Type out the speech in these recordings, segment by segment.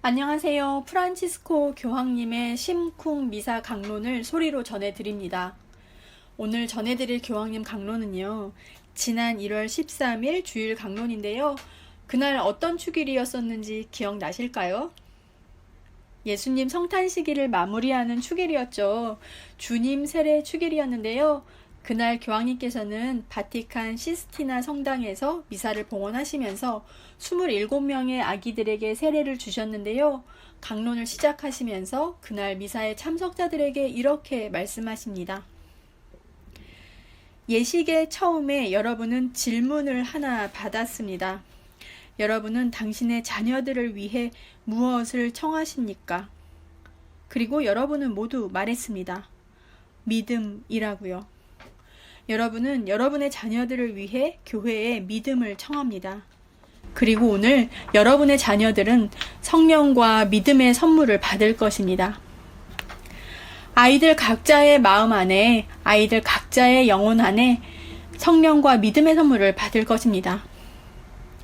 안녕하세요. 프란치스코 교황님의 심쿵 미사 강론을 소리로 전해드립니다. 오늘 전해드릴 교황님 강론은요, 지난 1월 13일 주일 강론인데요. 그날 어떤 축일이었었는지 기억나실까요? 예수님 성탄시기를 마무리하는 축일이었죠. 주님 세례 축일이었는데요. 그날 교황님께서는 바티칸 시스티나 성당에서 미사를 봉헌하시면서 27명의 아기들에게 세례를 주셨는데요. 강론을 시작하시면서 그날 미사의 참석자들에게 이렇게 말씀하십니다. 예식의 처음에 여러분은 질문을 하나 받았습니다. 여러분은 당신의 자녀들을 위해 무엇을 청하십니까? 그리고 여러분은 모두 말했습니다. 믿음이라고요. 여러분은 여러분의 자녀들을 위해 교회에 믿음을 청합니다. 그리고 오늘 여러분의 자녀들은 성령과 믿음의 선물을 받을 것입니다. 아이들 각자의 마음 안에, 아이들 각자의 영혼 안에 성령과 믿음의 선물을 받을 것입니다.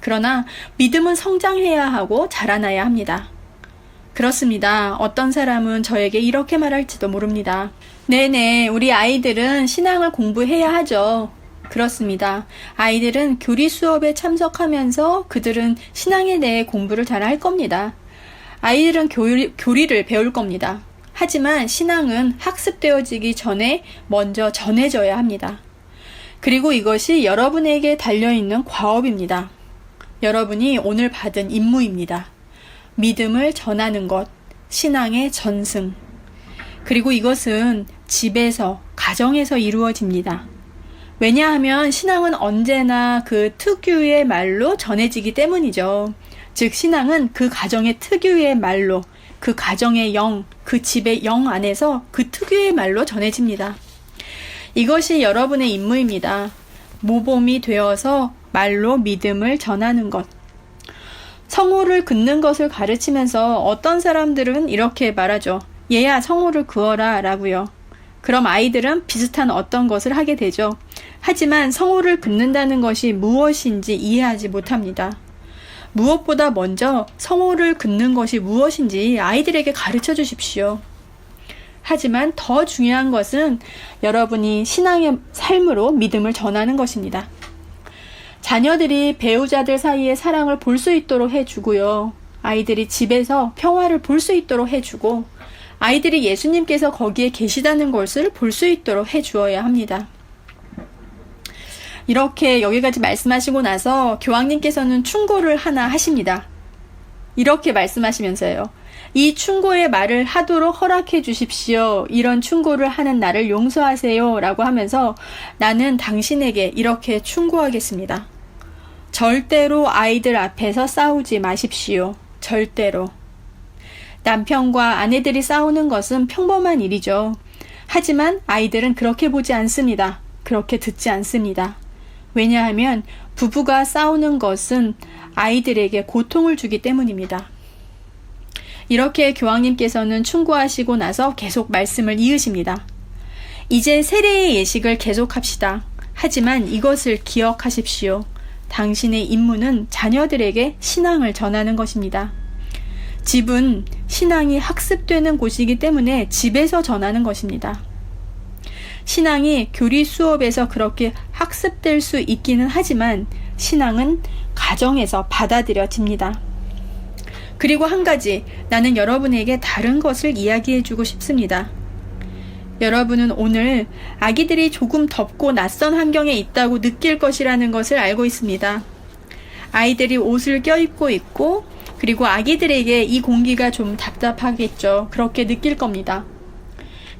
그러나 믿음은 성장해야 하고 자라나야 합니다. 그렇습니다. 어떤 사람은 저에게 이렇게 말할지도 모릅니다. 네네, 우리 아이들은 신앙을 공부해야 하죠. 그렇습니다. 아이들은 교리 수업에 참석하면서 그들은 신앙에 대해 공부를 잘 할 겁니다. 아이들은 교리를 배울 겁니다. 하지만 신앙은 학습되어지기 전에 먼저 전해져야 합니다. 그리고 이것이 여러분에게 달려있는 과업입니다. 여러분이 오늘 받은 임무입니다. 믿음을 전하는 것, 신앙의 전승. 그리고 이것은 집에서, 가정에서 이루어집니다. 왜냐하면 신앙은 언제나 그 특유의 말로 전해지기 때문이죠. 즉 신앙은 그 가정의 특유의 말로, 그 가정의 영, 그 집의 영 안에서 그 특유의 말로 전해집니다. 이것이 여러분의 임무입니다. 모범이 되어서 말로 믿음을 전하는 것. 성호를 긋는 것을 가르치면서 어떤 사람들은 이렇게 말하죠. 얘야, 성호를 그어라 라고요. 그럼 아이들은 비슷한 어떤 것을 하게 되죠. 하지만 성호를 긋는다는 것이 무엇인지 이해하지 못합니다. 무엇보다 먼저 성호를 긋는 것이 무엇인지 아이들에게 가르쳐 주십시오. 하지만 더 중요한 것은 여러분이 신앙의 삶으로 믿음을 전하는 것입니다. 자녀들이 배우자들 사이의 사랑을 볼 수 있도록 해주고요. 아이들이 집에서 평화를 볼 수 있도록 해주고, 아이들이 예수님께서 거기에 계시다는 것을 볼 수 있도록 해주어야 합니다. 이렇게 여기까지 말씀하시고 나서 교황님께서는 충고를 하나 하십니다. 이렇게 말씀하시면서요. 이 충고의 말을 하도록 허락해 주십시오. 이런 충고를 하는 나를 용서하세요. 라고 하면서 나는 당신에게 이렇게 충고하겠습니다. 절대로 아이들 앞에서 싸우지 마십시오. 절대로. 남편과 아내들이 싸우는 것은 평범한 일이죠. 하지만 아이들은 그렇게 보지 않습니다. 그렇게 듣지 않습니다. 왜냐하면 부부가 싸우는 것은 아이들에게 고통을 주기 때문입니다. 이렇게 교황님께서는 충고하시고 나서 계속 말씀을 이으십니다. 이제 세례의 예식을 계속합시다. 하지만 이것을 기억하십시오. 당신의 임무는 자녀들에게 신앙을 전하는 것입니다. 집은 신앙이 학습되는 곳이기 때문에 집에서 전하는 것입니다. 신앙이 교리 수업에서 그렇게 학습될 수 있기는 하지만 신앙은 가정에서 받아들여집니다. 그리고 한 가지, 나는 여러분에게 다른 것을 이야기해 주고 싶습니다. 여러분은 오늘 아기들이 조금 덥고 낯선 환경에 있다고 느낄 것이라는 것을 알고 있습니다. 아이들이 옷을 껴입고 있고, 그리고 아기들에게 이 공기가 좀 답답하겠죠. 그렇게 느낄 겁니다.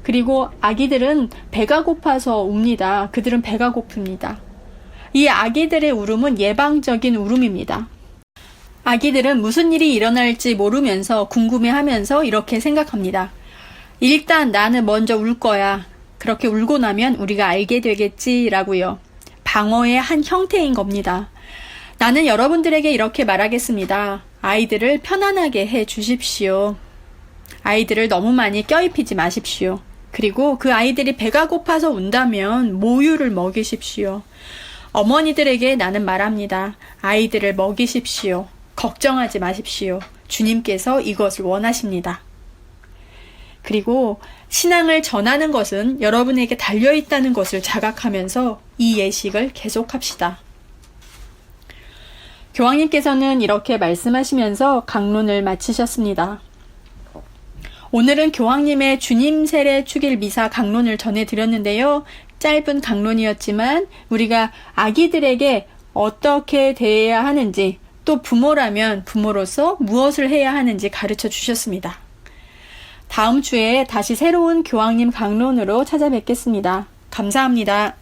그리고 아기들은 배가 고파서 웁니다. 그들은 배가 고픕니다. 이 아기들의 울음은 예방적인 울음입니다. 아기들은 무슨 일이 일어날지 모르면서 궁금해하면서 이렇게 생각합니다. 일단 나는 먼저 울 거야. 그렇게 울고 나면 우리가 알게 되겠지라고요. 방어의 한 형태인 겁니다. 나는 여러분들에게 이렇게 말하겠습니다. 아이들을 편안하게 해 주십시오. 아이들을 너무 많이 껴입히지 마십시오. 그리고 그 아이들이 배가 고파서 운다면 모유를 먹이십시오. 어머니들에게 나는 말합니다. 아이들을 먹이십시오. 걱정하지 마십시오. 주님께서 이것을 원하십니다. 그리고 신앙을 전하는 것은 여러분에게 달려있다는 것을 자각하면서 이 예식을 계속합시다. 교황님께서는 이렇게 말씀하시면서 강론을 마치셨습니다. 오늘은 교황님의 주님 세례 축일 미사 강론을 전해드렸는데요. 짧은 강론이었지만 우리가 아기들에게 어떻게 대해야 하는지, 또 부모라면 부모로서 무엇을 해야 하는지 가르쳐 주셨습니다. 다음 주에 다시 새로운 교황님 강론으로 찾아뵙겠습니다. 감사합니다.